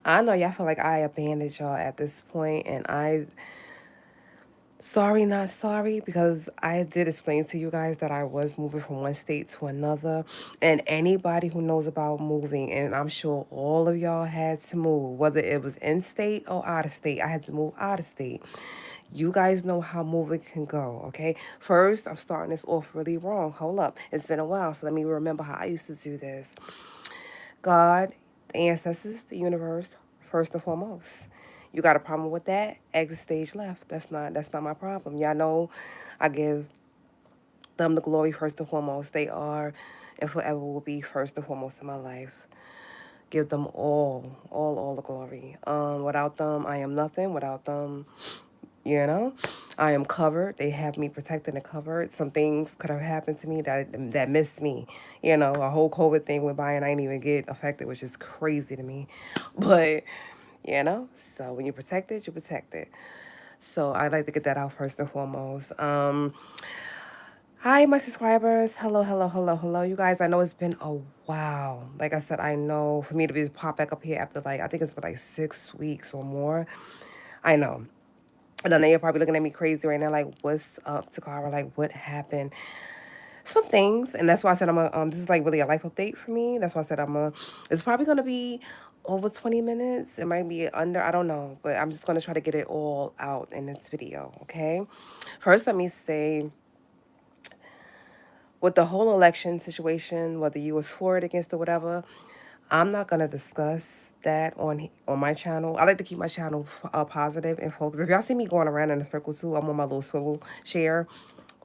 I know y'all feel like I abandoned y'all at this point, and sorry, not sorry, because I did explain to you guys that I was moving from one state to another. And anybody who knows about moving, and I'm sure all of y'all had to move, whether it was in state or out of state, I had to move out of state. You guys know how moving can go, okay? First, I'm starting this off really wrong. Hold up. It's been a while, so let me remember how I used to do this. God, the ancestors, the universe, first and foremost. You got a problem with that? Exit stage left. That's not my problem. Y'all know I give them the glory first and foremost. They are and forever will be first and foremost in my life. Give them all the glory. Without them, I am nothing. Without them, you know, I am covered. They have me protected and covered. Some things could have happened to me that missed me. You know, a whole COVID thing went by and I didn't even get affected, which is crazy to me. But so when you're protected, you're protected. So I'd like to get that out first and foremost. Hi, my subscribers. Hello, hello, hello, hello. You guys, I know it's been a while. Like I said, I know for me to be pop back up here after I think it's been like 6 weeks or more. I know. And I know you're probably looking at me crazy right now, like, what's up, Toccara? Like, what happened? Some things, and that's why I said this is like really a life update for me. That's why I said it's probably gonna be over 20 minutes. It might be under, I don't know, but I'm just gonna try to get it all out in this video, okay? First, let me say, with the whole election situation, whether you was for it, against it, whatever, I'm not gonna discuss that on my channel. I like to keep my channel positive and focused. If y'all see me going around in a circle too, I'm on my little swivel chair,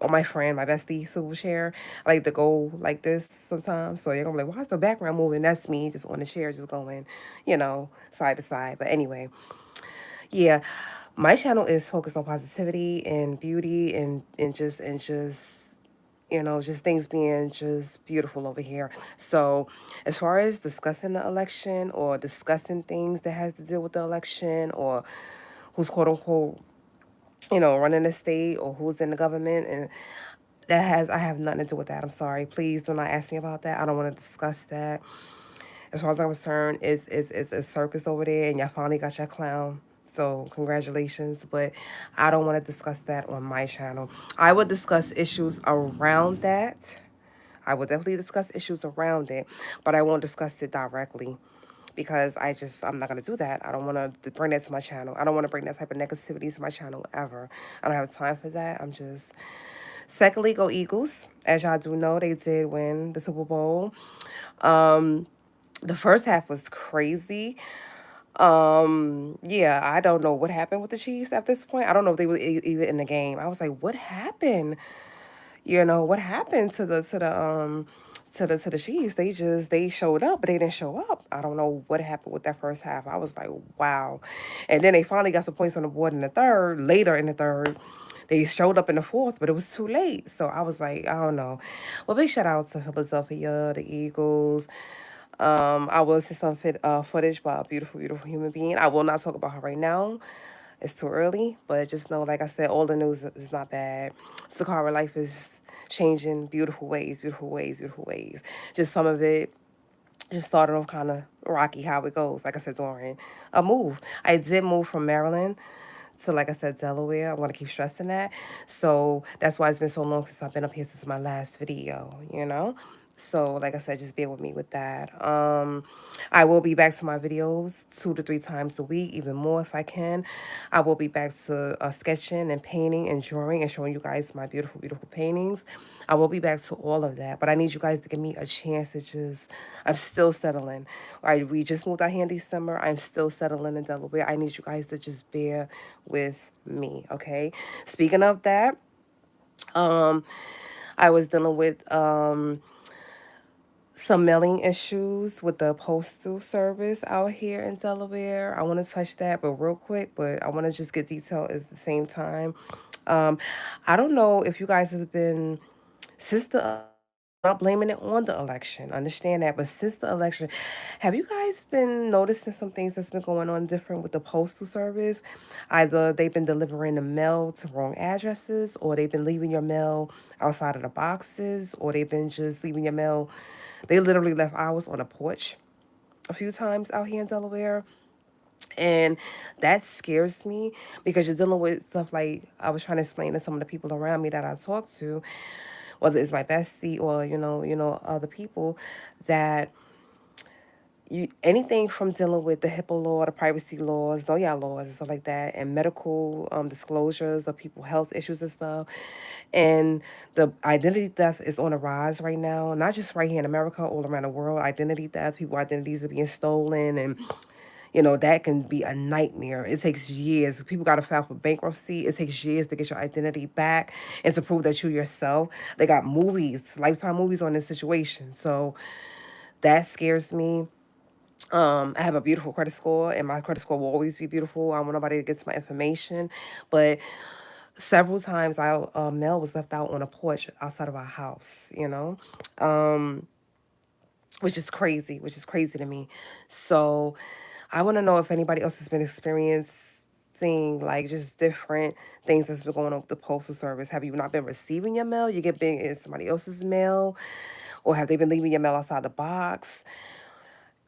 or my friend, my bestie swivel chair. I like to go like this sometimes. So you're gonna be like, why's the background moving? That's me just on the chair, just going, side to side. But anyway, yeah, my channel is focused on positivity and beauty and just things being just beautiful over here. So, as far as discussing the election or discussing things that has to do with the election or who's quote unquote, running the state or who's in the government and I have nothing to do with that. I'm sorry. Please do not ask me about that. I don't want to discuss that. As far as I'm concerned, it's a circus over there, and y'all finally got your clown. So congratulations, but I don't want to discuss that on my channel. I would discuss issues around that. I will definitely discuss issues around it, but I won't discuss it directly because I'm not going to do that. I don't want to bring that to my channel. I don't want to bring that type of negativity to my channel ever. I don't have time for that. Secondly, go Eagles. As y'all do know, they did win the Super Bowl. The first half was crazy. Yeah, I don't know what happened with the Chiefs at this point. I don't know if they were even in the game. I was like, what happened? What happened to the Chiefs? They showed up, but they didn't show up. I don't know what happened with that first half. I was like, wow. And then they finally got some points on the board in the third, later in the third. They showed up in the fourth, but it was too late. So I was like, I don't know. Well, big shout out to Philadelphia, the Eagles. I will see some footage by a beautiful, beautiful human being. I will not talk about her right now. It's too early, but just know, like I said, all the news is not bad. Sakara life is changing beautiful ways, beautiful ways, beautiful ways. Just some of it just started off kind of rocky how it goes. Like I said, during a move. I did move from Maryland to, like I said, Delaware. I'm going to keep stressing that. So that's why it's been so long since I've been up here since my last video. So, like I said, just bear with me with that. I will be back to my videos 2 to 3 times a week, even more if I can. I will be back to sketching and painting and drawing and showing you guys my beautiful, beautiful paintings. I will be back to all of that, but I need you guys to give me a chance to I'm still settling. We just moved out here in December. I'm still settling in Delaware. I need you guys to just bear with me, okay? Speaking of that, I was dealing with some mailing issues with the postal service out here in Delaware. I want to touch that, but real quick, but I want to just get detail at the same time. Um, I don't know if you guys have been, since the not blaming it on the election, understand that, but since the election, have you guys been noticing some things that's been going on different with the postal service? Either they've been delivering the mail to wrong addresses, or they've been leaving your mail outside of the boxes, or they've been just leaving your mail. They literally left ours on a porch a few times out here in Delaware. And that scares me because you're dealing with stuff like I was trying to explain to some of the people around me that I talk to, whether it's my bestie or, other people, that anything from dealing with the HIPAA law, the privacy laws, know y'all laws and stuff like that, and medical disclosures of people health issues and stuff, and the identity theft is on the rise right now. Not just right here in America, all around the world. Identity theft, people identities are being stolen, and that can be a nightmare. It takes years. People got to file for bankruptcy. It takes years to get your identity back and to prove that you yourself. They got movies, Lifetime movies on this situation. So that scares me. I have a beautiful credit score, and my credit score will always be beautiful. I don't want nobody to get to my information, but several times our mail was left out on a porch outside of our house. Which is crazy to me. So I want to know if anybody else has been experiencing like just different things that's been going on with the postal service. Have you not been receiving your mail? You get big in somebody else's mail, or have they been leaving your mail outside the box?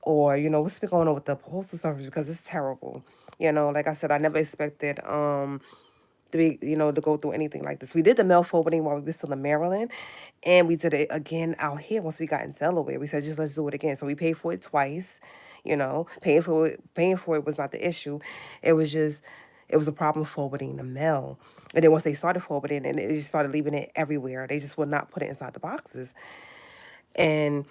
Or what's been going on with the postal service, because it's terrible. Like I said, I never expected to be, to go through anything like this. We did the mail forwarding while we were still in Maryland, and we did it again out here once we got in Delaware. We said, just let's do it again. So we paid for it twice. Paying for it was not the issue. It was just, it was a problem forwarding the mail. And then once they started forwarding, and they just started leaving it everywhere. They just would not put it inside the boxes. And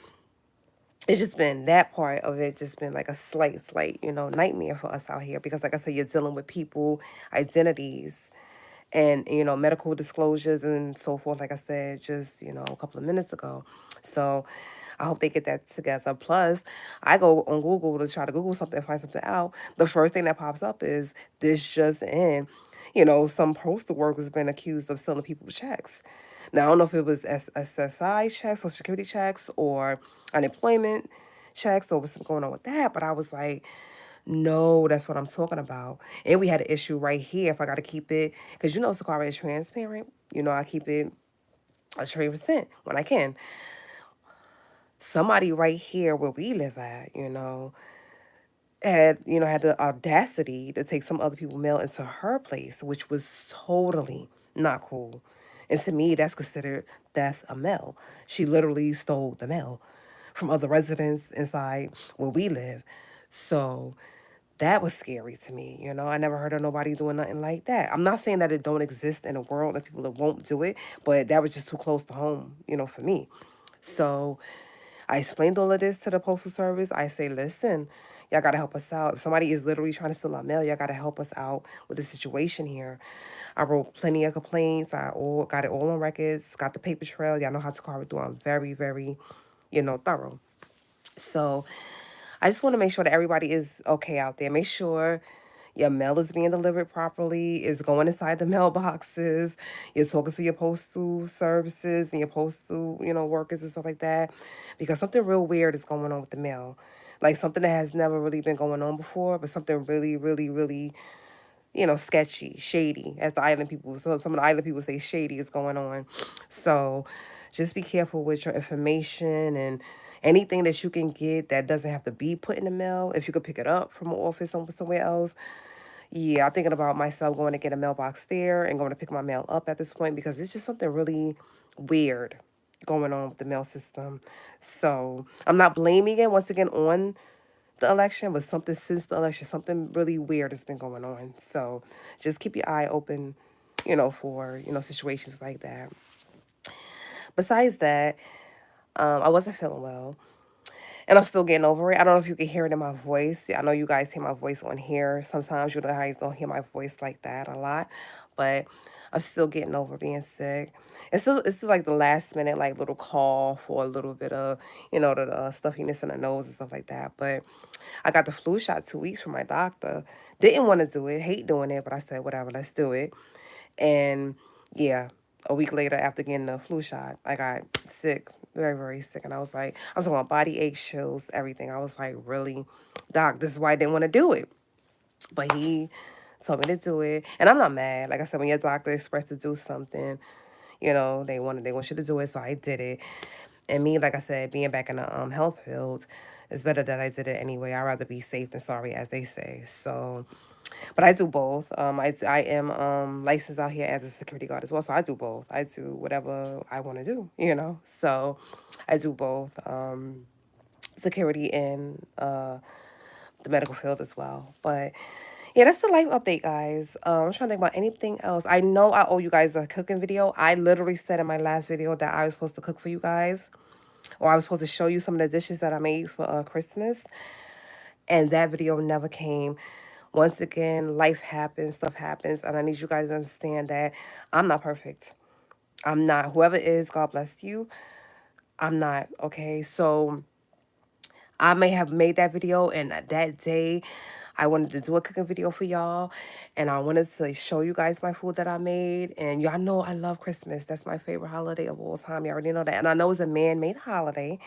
it's just been that part of it, just been like a slight, nightmare for us out here, because like I said, you're dealing with people, identities, and medical disclosures and so forth, like I said just a couple of minutes ago. So I hope they get that together. Plus, I go on Google to try to Google something, find something out. The first thing that pops up is this just in, some postal workers been accused of stealing people's checks. Now, I don't know if it was SSI checks, Social Security checks, or unemployment checks, or what's going on with that. But I was like, no, that's what I'm talking about. And we had an issue right here. If I got to keep it, because Toccara is transparent. I keep it a 100% when I can. Somebody right here where we live at, had the audacity to take some other people's mail into her place, which was totally not cool. And to me, that's considered theft of mail. She literally stole the mail from other residents inside where we live. So that was scary to me. I never heard of nobody doing nothing like that. I'm not saying that it don't exist in the world and people that won't do it, but that was just too close to home, for me. So I explained all of this to the Postal Service. I say, listen, y'all got to help us out. If somebody is literally trying to steal our mail, y'all got to help us out with the situation here. I wrote plenty of complaints. I got it all on records, got the paper trail. Y'all know how to carve it through. I'm very, very, thorough. So I just want to make sure that everybody is okay out there. Make sure your mail is being delivered properly, is going inside the mailboxes. You're talking to your postal services and your postal, workers and stuff like that. Because something real weird is going on with the mail. Like something that has never really been going on before, but something really, really, really, sketchy, shady, as the island people, so some of the island people say shady is going on. So just be careful with your information and anything that you can get that doesn't have to be put in the mail. If you could pick it up from an office somewhere else, yeah, I'm thinking about myself going to get a mailbox there and going to pick my mail up at this point, because it's just something really weird going on with the mail system. So I'm not blaming it once again on the election, but something since the election, something really weird has been going on. So just keep your eye open, for, situations like that. Besides that, I wasn't feeling well. And I'm still getting over it. I don't know if you can hear it in my voice. I know you guys hear my voice on here. Sometimes you guys don't hear my voice like that a lot. But I'm still getting over being sick. It's still like the last minute, like little cough or a little bit of, the stuffiness in the nose and stuff like that. But I got the flu shot 2 weeks from my doctor. Didn't want to do it, hate doing it, but I said, whatever, let's do it. And yeah, a week later after getting the flu shot, I got sick, very, very sick. And I was like, I was talking about body aches, chills, everything. I was like, really, doc, this is why I didn't want to do it. But he told me to do it. And I'm not mad. Like I said, when your doctor expressed to do something, they want you to do it. So I did it. And me, like I said, being back in the health field, It's better that I did it anyway. I'd rather be safe than sorry, as they say. So, but I do both. I am licensed out here as a security guard as well. So I do both. I do whatever I want to do, you know. So I do both security and the medical field as well. But yeah, that's the life update, guys. I'm trying to think about anything else. I know I owe you guys a cooking video. I literally said in my last video that I was supposed to cook for you guys, or I was supposed to show you some of the dishes that I made for Christmas, and that video never came. Once again, life happens, stuff happens, and I need you guys to understand that I'm not perfect. I'm not. Whoever is, God bless you. I'm not, okay? So I may have made that video, and that day I wanted to do a cooking video for y'all, and I wanted to show you guys my food that I made. And y'all know I love Christmas. That's my favorite holiday of all time. You already know that. And I know it's a man-made holiday,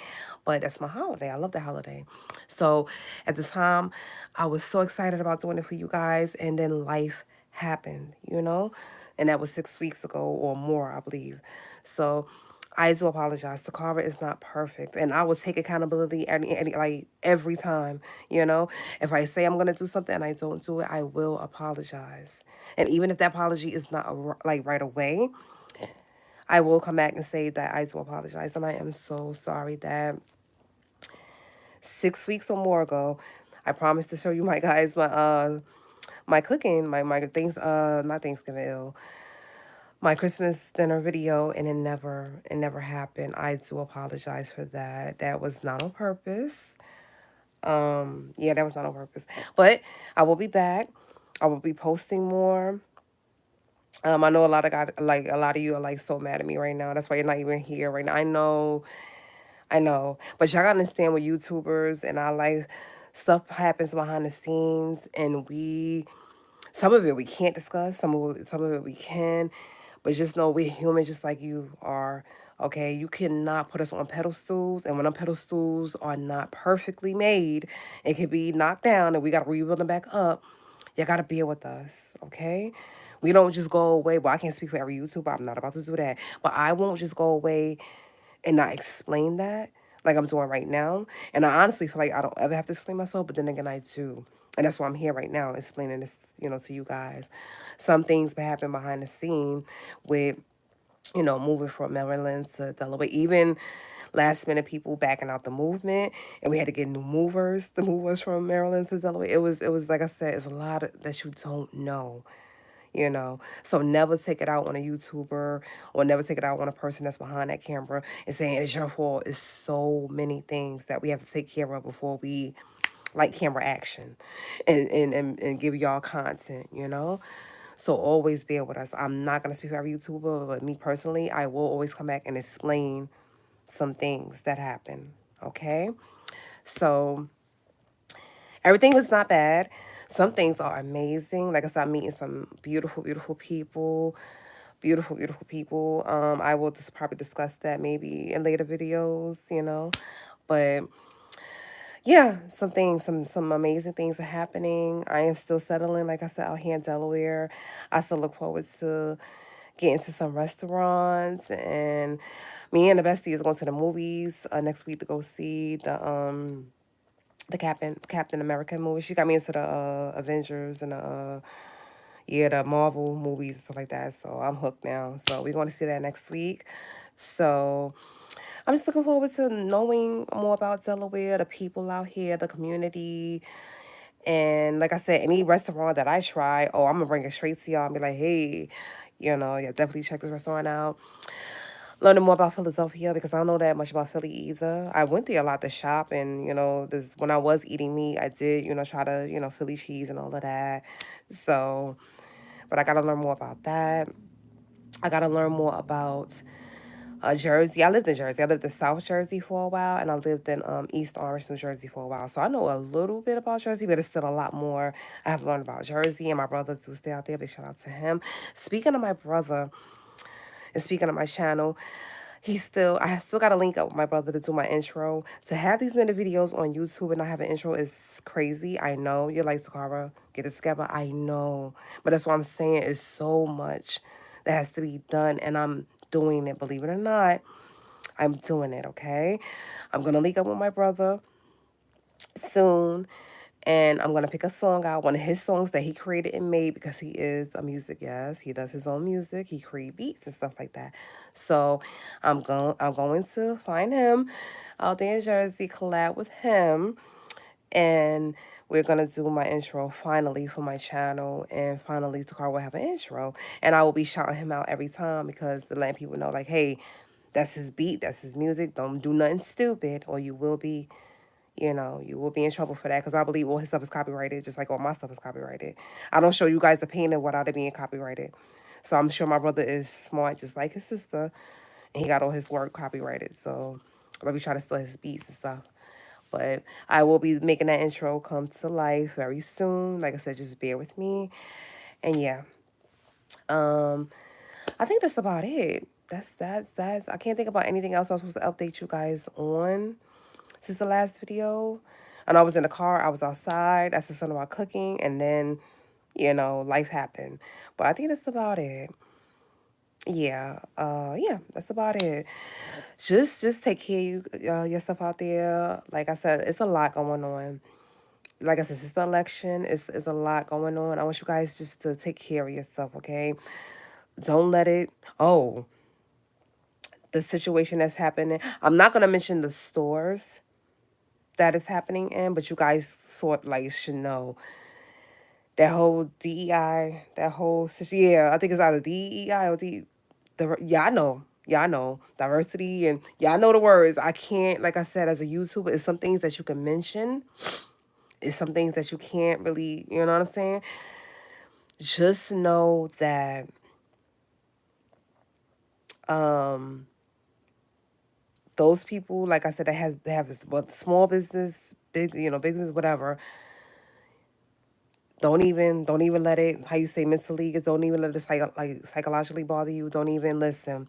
but that's my holiday. I love the holiday. So at the time, I was so excited about doing it for you guys, and then life happened, you know? And that was 6 weeks ago or more, I believe. So I do apologize. Toccara is not perfect, and I will take accountability like every time. You know, if I say I'm gonna do something and I don't do it, I will apologize. And even if that apology is not like right away, I will come back and say that I do apologize, and I am so sorry that 6 weeks or more ago, I promised to show you my guys my cooking, my things not Thanksgiving ill, my Christmas dinner video, and it never happened. I do apologize for that. That was not on purpose. Yeah, that was not on purpose. But I will be back. I will be posting more. I know a lot of you are like so mad at me right now. That's why you're not even here right now. I know. But y'all gotta understand with YouTubers and our life, stuff happens behind the scenes, and some of it we can't discuss, some of it we can, but just know we're human just like you are. Okay, you cannot put us on pedestals, and when our pedestals are not perfectly made, it can be knocked down, and we gotta rebuild them back up. You gotta bear with us, okay? We don't just go away. Well, I can't speak for every YouTuber. I'm not about to do that, but I won't just go away and not explain that like I'm doing right now. And I honestly feel like I don't ever have to explain myself, but then again, I do. And that's why I'm here right now explaining this, to you guys. Some things been happening behind the scene with, moving from Maryland to Delaware. Even last minute people backing out the movement, and we had to get new movers to move us from Maryland to Delaware. It was like I said, it's a lot that you don't know. So never take it out on a YouTuber, or never take it out on a person that's behind that camera and saying it's your fault. It's so many things that we have to take care of before we like camera action and give y'all content. So always bear with us. I'm not gonna speak for every YouTuber, but me personally, I will always come back and explain some things that happen. Okay? So everything was not bad. Some things are amazing. Like I said, I'm meeting some beautiful, beautiful people. Beautiful, beautiful people. I will just probably discuss that maybe in later videos. But yeah, some amazing things are happening. I am still settling, like I said, out here in Delaware. I still look forward to getting to some restaurants, and me and the bestie is going to the movies next week to go see the Captain America movie. She got me into the Avengers and the Marvel movies and stuff like that. So I'm hooked now. So we're going to see that next week. So I'm just looking forward to knowing more about Delaware, the people out here, the community. And like I said, any restaurant that I try, oh, I'm gonna bring it straight to y'all and be like, hey, yeah, definitely check this restaurant out. Learning more about Philadelphia, because I don't know that much about Philly either. I went there a lot to shop, and this when I was eating meat, I did try to Philly cheese and all of that. So, but I gotta learn more about that. I gotta learn more about Jersey. I lived in Jersey. I lived in South Jersey for a while, and I lived in East Orange, New Jersey for a while. So I know a little bit about Jersey, but it's still a lot more I have learned about Jersey. And my brother do stay out there. Big shout out to him. Speaking of my brother, and speaking of my channel, I still got to link up with my brother to do my intro. To have these many videos on YouTube and not have an intro is crazy. I know. You're like, Toccara, get it together. I know. But that's what I'm saying. Is so much that has to be done, and I'm doing it. Believe it or not, I'm doing it, okay? I'm going to link up with my brother soon. And I'm gonna pick a song out, one of his songs that he created and made, because he is a music, yes, he does his own music. He create beats and stuff like that. So I'm going to find him out there in Jersey, collab with him, and we're gonna do my intro finally for my channel, and finally Toccara will have an intro, and I will be shouting him out every time, because to let people know, like, hey, that's his beat, that's his music. Don't do nothing stupid, or you will be, you will be in trouble for that, because I believe all his stuff is copyrighted, just like all my stuff is copyrighted. I don't show you guys the painting without it being copyrighted. So I'm sure my brother is smart, just like his sister, and he got all his work copyrighted. So I'm gonna be trying to steal his beats and stuff. But I will be making that intro come to life very soon. Like I said, just bear with me. And yeah, um, I think that's about it. That's. I can't think about anything else I was supposed to update you guys on since the last video. And I was in the car, I was outside, I said something about cooking, and then, life happened. But I think that's about it. Yeah, that's about it. Just take care of yourself out there. Like I said, it's a lot going on. Like I said, it's the election. It's a lot going on. I want you guys just to take care of yourself, okay? Don't let it. Oh, the situation that's happening. I'm not gonna mention the stores that is happening in, but you guys sort like should know that whole DEI, that whole yeah, I think it's either DEI or y'all know diversity, and y'all know the words. I can't, like I said, as a YouTuber, it's some things that you can mention, it's some things that you can't really, you know what I'm saying? Just know that um those people, like I said, they have this, well, small business, big, business, whatever. Don't even let it, how you say, mentally, is don't even let it psychologically bother you. Don't even listen.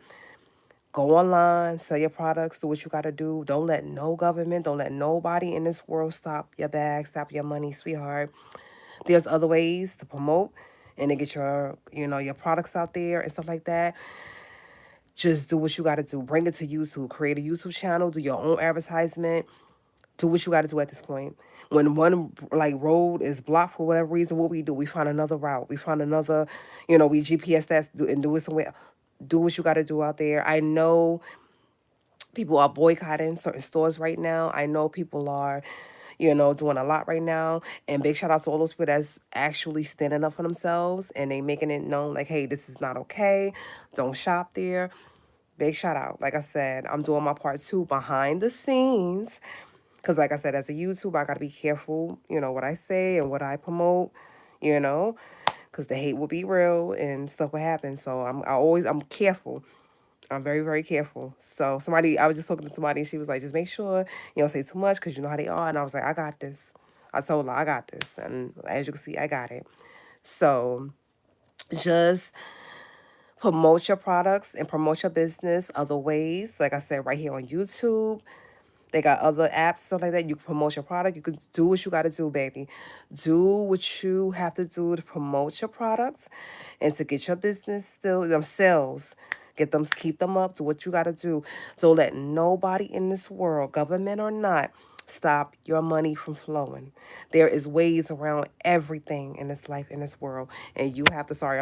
Go online, sell your products, do what you gotta do. Don't let no government, don't let nobody in this world stop your bag, stop your money, sweetheart. There's other ways to promote and to get your products out there and stuff like that. Just do what you gotta do. Bring it to YouTube. Create a YouTube channel, do your own advertisement. Do what you got to do at this point. When one like road is blocked for whatever reason, what we do, we find another route. We find another, we GPS that and do it somewhere. Do what you got to do out there. I know people are boycotting certain stores right now. I know people are, doing a lot right now. And big shout out to all those people that's actually standing up for themselves, and they making it known like, hey, this is not okay. Don't shop there. Big shout out. Like I said, I'm doing my part too behind the scenes. Because, like I said, as a YouTuber, I got to be careful, what I say and what I promote, because the hate will be real and stuff will happen. So I'm careful. I'm very, very careful. So I was just talking to somebody, and she was like, just make sure you don't say too much, because you know how they are. And I was like, I got this. I told her, I got this. And as you can see, I got it. So just promote your products and promote your business other ways. Like I said, right here on YouTube. They got other apps, stuff like that. You can promote your product. You can do what you got to do, baby. Do what you have to do to promote your products and to get your business still, them sales. Keep them up to what you got to do. Don't let nobody in this world, government or not, stop your money from flowing. There is ways around everything in this life, in this world. And you have to, sorry,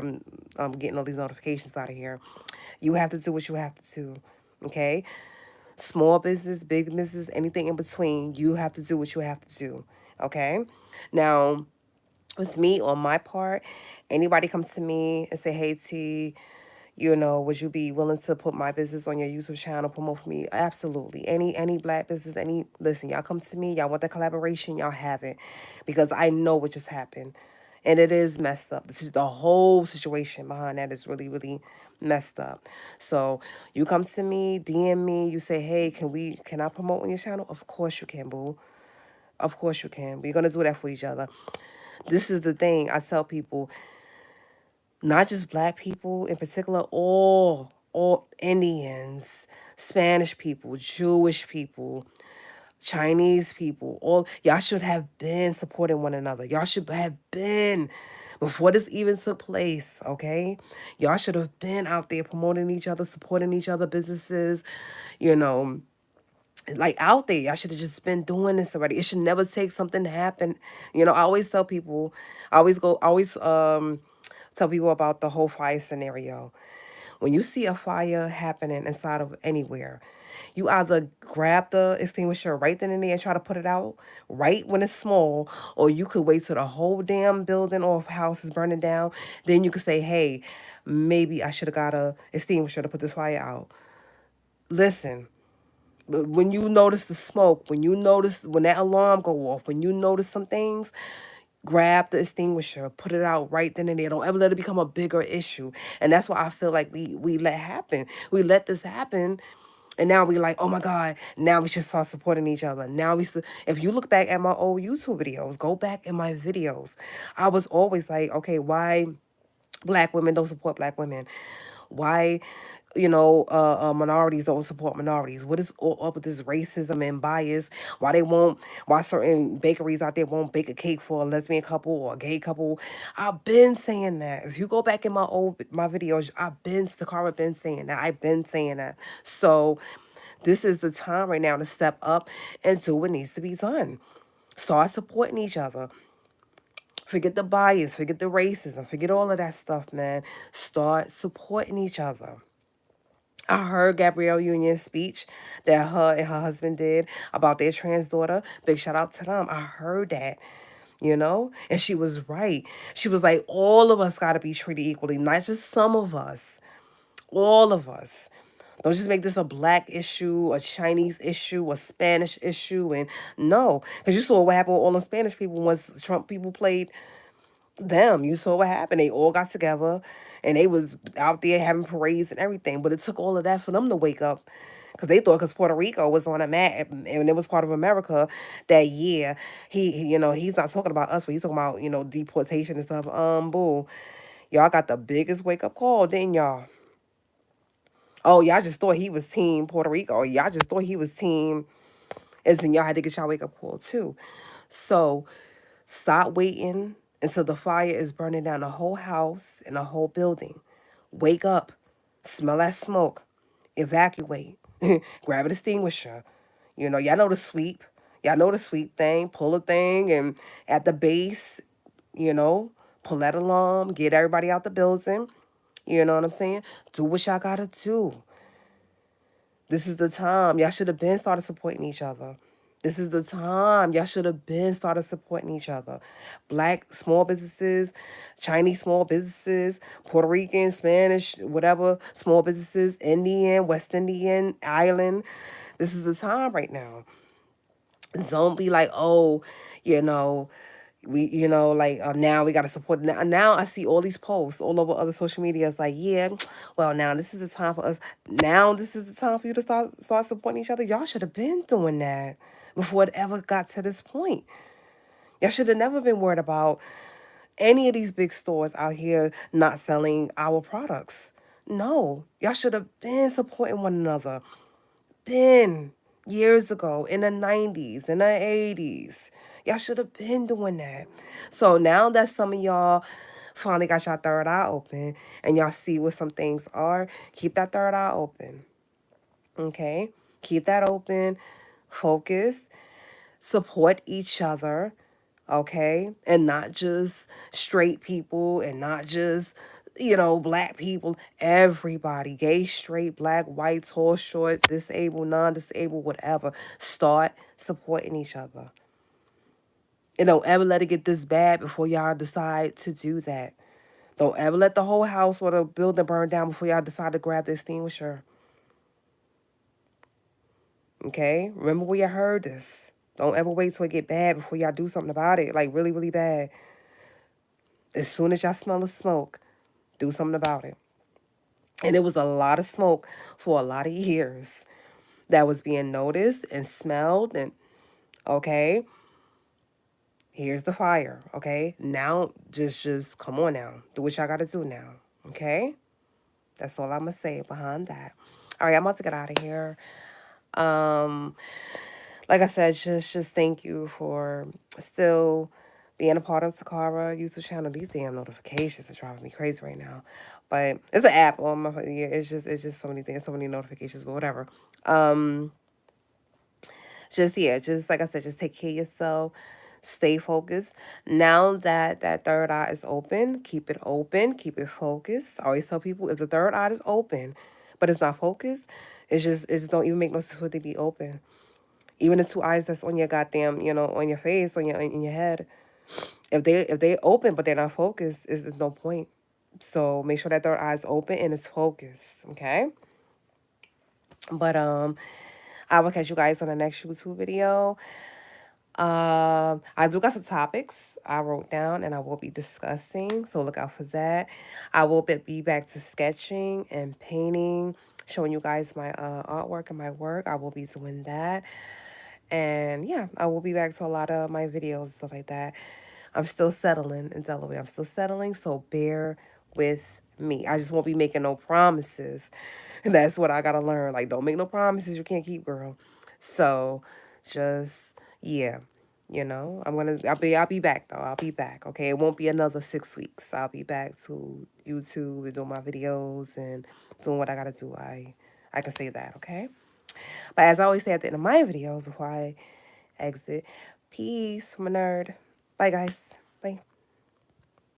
I'm getting all these notifications out of here. You have to do what you have to do, okay? Small business, big business, anything in between, you have to do what you have to do. Okay? Now, with me on my part, anybody comes to me and say, hey T, would you be willing to put my business on your YouTube channel, promote for me? Absolutely. Any black business, listen, y'all come to me, y'all want the collaboration, y'all have it. Because I know what just happened. And it is messed up. This is the whole situation behind that is really, really messed up. So you come to me, DM me, you say, hey, can I promote on your channel? Of course you can, boo. Of course you can. We're gonna do that for each other. This is the thing I tell people, not just black people in particular, all Indians, Spanish people, Jewish people, Chinese people, all y'all should have been supporting one another. Y'all should have been before this even took place, okay? Y'all should have been out there promoting each other, supporting each other businesses, you know, like out there. I should have just been doing this already. It should never take something to happen. I always tell people, I always tell people about the whole fire scenario. When you see a fire happening inside of anywhere, you either grab the extinguisher right then and there and try to put it out right when it's small, or you could wait till the whole damn building or house is burning down. Then you could say, hey, maybe I should have got a extinguisher to put this fire out. Listen, but when you notice the smoke, when that alarm go off, when you notice some things, grab the extinguisher, put it out right then and there. Don't ever let it become a bigger issue. And that's why I feel like we let happen. We let this happen. And now we like, oh my God, now we should start supporting each other. If you look back at my old YouTube videos, go back in my videos. I was always like, okay, why black women don't support black women? Why, minorities don't support minorities? What is all up with this racism and bias? Why certain bakeries out there won't bake a cake for a lesbian couple or a gay couple? I've been saying that. If you go back in my videos, Toccara been saying that. I've been saying that. So this is the time right now to step up and do what needs to be done. Start supporting each other. Forget the bias, forget the racism, forget all of that stuff, man. Start supporting each other. I heard Gabrielle Union's speech that her and her husband did about their trans daughter. Big shout out to them. I heard that. And she was right. She was like, all of us got to be treated equally, not just some of us, all of us. Don't just make this a black issue, a Chinese issue, a Spanish issue. And no, because you saw what happened with all the Spanish people once Trump people played them. You saw what happened. They all got together and they was out there having parades and everything. But it took all of that for them to wake up. Because they thought because Puerto Rico was on a map and it was part of America that year, he's not talking about us, but he's talking about, deportation and stuff. Boo. Y'all got the biggest wake up call, didn't y'all? Oh, y'all just thought he was team Puerto Rico. Y'all just thought he was team, as in y'all had to get y'all wake up call too. So stop waiting until the fire is burning down the whole house and the whole building. Wake up, smell that smoke, evacuate, grab an extinguisher. Y'all know the sweep. Y'all know the sweep thing. Pull a thing and at the base, you know, pull that alarm, get everybody out the building. You know what I'm saying? Do what y'all gotta do. This is the time. Y'all should have been started supporting each other. This is the time. Y'all should have been started supporting each other. Black small businesses, Chinese small businesses, Puerto Rican, Spanish, whatever, small businesses, Indian, West Indian, Island. This is the time right now. Don't be like, oh, you know, now we got to support. Now I see all these posts all over other social media. It's like, yeah, well, now this is the time for us. Now this is the time for you to start supporting each other. Y'all should have been doing that before it ever got to this point. Y'all should have never been worried about any of these big stores out here not selling our products. No, y'all should have been supporting one another. Been years ago in the 90s, in the 80s. Y'all should have been doing that. So now that some of y'all finally got your third eye open and y'all see what some things are, keep that third eye open. Okay? Keep that open. Focus. Support each other. Okay? And not just straight people and not just black people, everybody, gay, straight, black, white, tall, short, disabled, non-disabled, whatever, start supporting each other. And don't ever let it get this bad before y'all decide to do that. Don't ever let the whole house or the building burn down before y'all decide to grab the extinguisher. Okay? Remember where you heard this. Don't ever wait till it get bad before y'all do something about it. Like really, really bad. As soon as y'all smell the smoke, do something about it. And it was a lot of smoke for a lot of years that was being noticed and smelled. And okay, here's the fire. Okay, now just come on now, do what y'all gotta do now. Okay, that's all I'm gonna say behind that. All right, I'm about to get out of here. Um, like I said, just thank you for still being a part of Toccara YouTube channel. These damn notifications are driving me crazy right now. But it's an app on my yeah, it's just so many things, so many notifications, but whatever. Um just, yeah, just like I said, just take care of yourself. Stay focused. Now that that third eye is open, keep it focused. I always tell people if the third eye is open, but it's not focused, it just don't even make no sense for it to be open. Even the two eyes that's on your goddamn, on your face, on your in your head, if they open but they're not focused, is no point. So make sure that third eye is open and it's focused. Okay. But I will catch you guys on the next YouTube video. I do got some topics I wrote down and I will be discussing, so look out for that. I will be back to sketching and painting, showing you guys my artwork and my work. I will be doing that. And yeah, I will be back to a lot of my videos and stuff like that. I'm still settling in Delaware. I'm still settling, so bear with me. I just won't be making no promises. And that's what I gotta learn. Like, don't make no promises you can't keep, girl. So just yeah. I'll be back though. I'll be back. Okay. It won't be another 6 weeks. I'll be back to YouTube and doing my videos and doing what I gotta do. I can say that, okay? But as I always say at the end of my videos before I exit, peace, I'm a nerd. Bye guys.